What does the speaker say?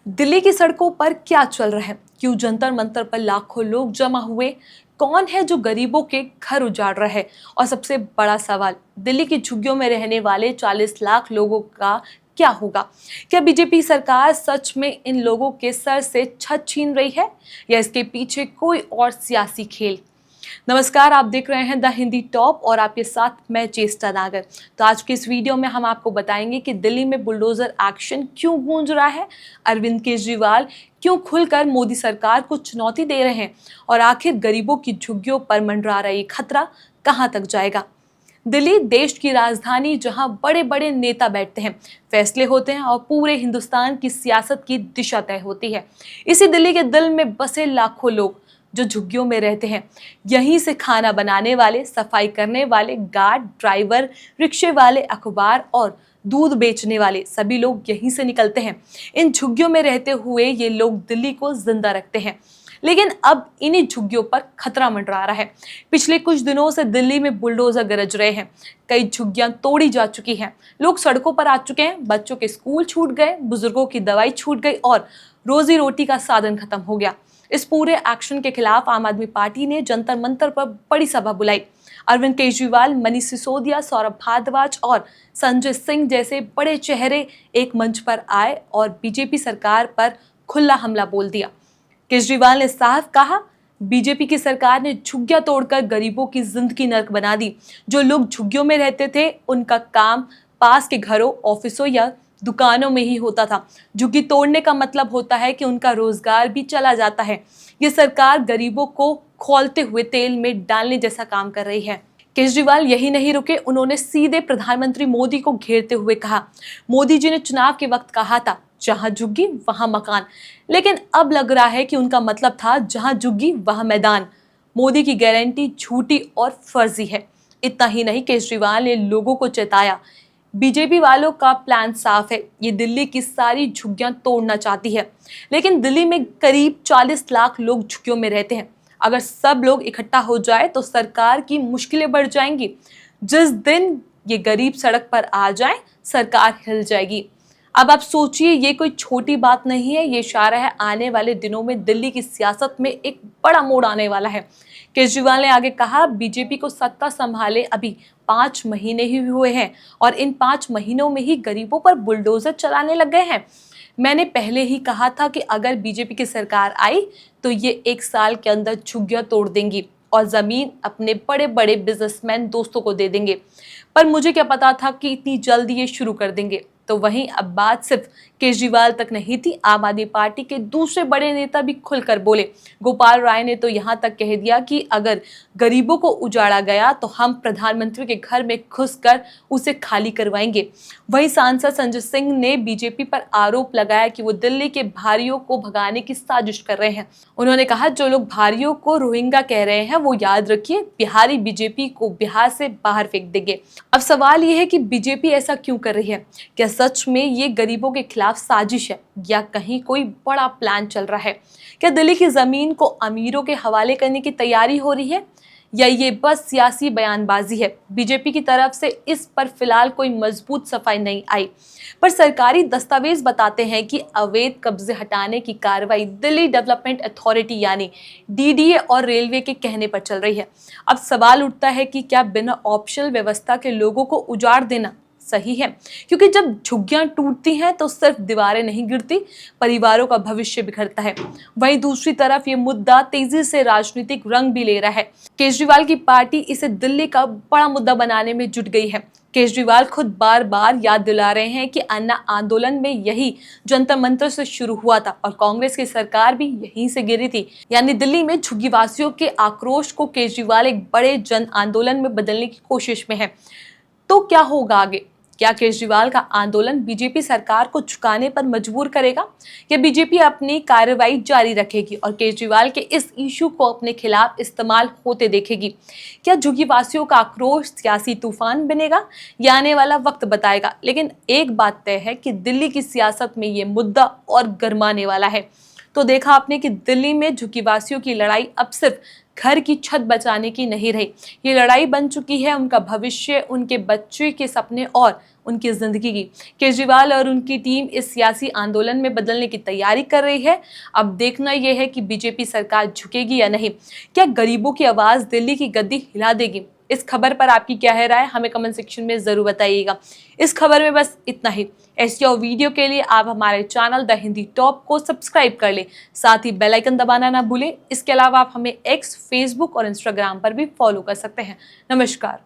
दिल्ली की सड़कों पर क्या चल रहा है? क्यों जंतर मंतर पर लाखों लोग जमा हुए? कौन है जो गरीबों के घर उजाड़ रहा है? और सबसे बड़ा सवाल, दिल्ली की झुग्गियों में रहने वाले 40 लाख लोगों का क्या होगा? क्या बीजेपी सरकार सच में इन लोगों के सर से छत छीन रही है, या इसके पीछे कोई और सियासी खेल? नमस्कार, आप देख रहे हैं द हिंदी टॉप और आपके साथ मैं चेष्टा नागर। तो आज की इस वीडियो में हम आपको बताएंगे कि दिल्ली में बुलडोजर एक्शन क्यों गूंज रहा है, अरविंद केजरीवाल क्यों खुलकर मोदी सरकार को चुनौती दे रहे हैं, और आखिर गरीबों की झुग्गियों पर मंडरा रहा ये खतरा कहां तक जाएगा। दिल्ली देश की राजधानी, जहां बड़े बड़े नेता बैठते हैं, फैसले होते हैं और पूरे हिंदुस्तान की सियासत की दिशा तय होती है। इसी दिल्ली के दिल में बसे लाखों लोग जो झुग्गियों में रहते हैं, यहीं से खाना बनाने वाले, सफाई करने वाले, गार्ड, ड्राइवर, रिक्शे वाले, अखबार और दूध बेचने वाले, सभी लोग यहीं से निकलते हैं। इन झुग्गियों में रहते हुए ये लोग दिल्ली को जिंदा रखते हैं। लेकिन अब इन्हीं झुग्गियों पर खतरा मंडरा रहा है। पिछले कुछ दिनों से दिल्ली में बुलडोजर गरज रहे हैं। कई झुग्गियां तोड़ी जा चुकी हैं, लोग सड़कों पर आ चुके हैं, बच्चों के स्कूल छूट गए, बुजुर्गों की दवाई छूट गई और रोजी रोटी का साधन खत्म हो गया। इस पूरे एक्शन के खिलाफ आम आदमी पार्टी ने जंतर मंतर पर बड़ी सभा बुलाई। अरविंद केजरीवाल, मनीष सिसोदिया, सौरभ भारद्वाज और संजय सिंह जैसे बड़े चेहरे एक मंच पर आए और बीजेपी सरकार पर खुला हमला बोल दिया। केजरीवाल ने साफ कहा, बीजेपी की सरकार ने झुग्गियां तोड़कर गरीबों की जिंदगी नर्क बना दी। जो लोग झुग्गियों में रहते थे, उनका काम पास के घरों, ऑफिसों या दुकानों में ही होता था। झुग्गी तोड़ने का मतलब होता है कि उनका रोजगार भी चला जाता है। ये सरकार गरीबों को खौलते हुए तेल में डालने जैसा काम कर रही है। केजरीवाल यही नहीं रुके, उन्होंने सीधे प्रधानमंत्री मोदी को घेरते हुए कहा, मोदी जी ने चुनाव के वक्त कहा था, जहां झुग्गी वहां मकान। लेकिन अब लग रहा है कि उनका मतलब था, जहां झुग्गी वहां मैदान। मोदी की गारंटी झूठी और फर्जी है। इतना ही नहीं, केजरीवाल ने लोगों को चेताया, बीजेपी वालों का प्लान साफ है, ये दिल्ली की सारी झुग्गियां तोड़ना चाहती है। लेकिन दिल्ली में करीब 40 लाख लोग झुग्गियों में रहते हैं। अगर सब लोग इकट्ठा हो जाए तो सरकार की मुश्किलें बढ़ जाएंगी। जिस दिन ये गरीब सड़क पर आ जाए, सरकार हिल जाएगी। अब आप सोचिए, ये कोई छोटी बात नहीं है, ये इशारा है आने वाले दिनों में दिल्ली की सियासत में एक बड़ा मोड़ आने वाला है। केजरीवाल ने आगे कहा, बीजेपी को सत्ता संभाले अभी 5 महीने ही हुए हैं और इन 5 महीनों में ही गरीबों पर बुलडोजर चलाने लग गए हैं। मैंने पहले ही कहा था कि अगर बीजेपी की सरकार आई तो ये 1 साल के अंदर झुग्गियां तोड़ देंगी और जमीन अपने बड़े बड़े बिजनेसमैन दोस्तों को दे देंगे। पर मुझे क्या पता था कि इतनी जल्दी ये शुरू कर देंगे। तो वहीं अब बात सिर्फ केजरीवाल तक नहीं थी, आम आदमी पार्टी के दूसरे बड़े नेता भी खुलकर बोले। गोपाल राय ने तो यहाँ तक कह दिया कि अगर गरीबों को उजाड़ा गया तो हम प्रधानमंत्री के घर में घुसकर उसे खाली करवाएंगे। वहीं सांसद संजय सिंह ने बीजेपी पर आरोप लगाया कि वो दिल्ली के भारियों को भगाने की साजिश कर रहे हैं। उन्होंने कहा, जो लोग भारियों को रोहिंग्या कह रहे हैं, वो याद रखिए, बिहारी बीजेपी को बिहार से बाहर फेंक देंगे। अब सवाल ये है कि बीजेपी ऐसा क्यों कर रही है? क्या सच में ये गरीबों के खिलाफ साजिश है, या कहीं कोई बड़ा प्लान चल रहा है? क्या दिल्ली की जमीन को अमीरों के हवाले करने की तैयारी हो रही है, या ये बस सियासी बयानबाजी है? बीजेपी की तरफ से इस पर फिलहाल कोई मजबूत सफाई नहीं आई, पर सरकारी दस्तावेज बताते हैं कि अवैध कब्जे हटाने की कार्रवाई दिल्ली डेवलपमेंट अथॉरिटी यानी डीडीए और रेलवे के कहने पर चल रही है। अब सवाल उठता है कि क्या बिना ऑप्शनल व्यवस्था के लोगों को उजाड़ देना सही है? क्योंकि जब झुग्गियां टूटती हैं तो सिर्फ दीवारें नहीं गिरती, परिवारों का भविष्य बिखरता है। वहीं दूसरी तरफ ये मुद्दा तेजी से राजनीतिक रंग भी ले रहा है। केजरीवाल की पार्टी इसे दिल्ली का बड़ा मुद्दा बनाने में जुट गई है। केजरीवाल खुद बार बार याद दिला रहे हैं कि अन्ना आंदोलन में यही जंतर मंतर से शुरू हुआ था और कांग्रेस की सरकार भी यहीं से गिरी थी। यानी दिल्ली में झुग्गीवासियों के आक्रोश को केजरीवाल एक बड़े जन आंदोलन में बदलने की कोशिश में है। तो क्या होगा आगे? क्या केजरीवाल का आंदोलन बीजेपी सरकार को झुकाने पर मजबूर करेगा, या बीजेपी अपनी कार्रवाई जारी रखेगी और केजरीवाल के इस इशू को अपने खिलाफ इस्तेमाल होते देखेगी? क्या झुग्गीवासियों का आक्रोश सियासी तूफान बनेगा? यह आने वाला वक्त बताएगा। लेकिन एक बात तय है कि दिल्ली की सियासत में ये मुद्दा और गर्माने वाला है। तो देखा आपने कि दिल्ली में झुग्गीवासियों की लड़ाई अब सिर्फ घर की छत बचाने की नहीं रही, ये लड़ाई बन चुकी है उनका भविष्य, उनके बच्चे के सपने और उनकी जिंदगी की। केजरीवाल और उनकी टीम इस सियासी आंदोलन में बदलने की तैयारी कर रही है। अब देखना यह है कि बीजेपी सरकार झुकेगी या नहीं। क्या गरीबों की आवाज दिल्ली की गद्दी हिला देगी? इस खबर पर आपकी क्या है राय, हमें कमेंट सेक्शन में जरूर बताइएगा। इस खबर में बस इतना ही। ऐसी और वीडियो के लिए आप हमारे चैनल द हिंदी टॉप को सब्सक्राइब कर लें, साथ ही बेल आइकन दबाना ना भूलें। इसके अलावा आप हमें एक्स, फेसबुक और इंस्टाग्राम पर भी फॉलो कर सकते हैं। नमस्कार।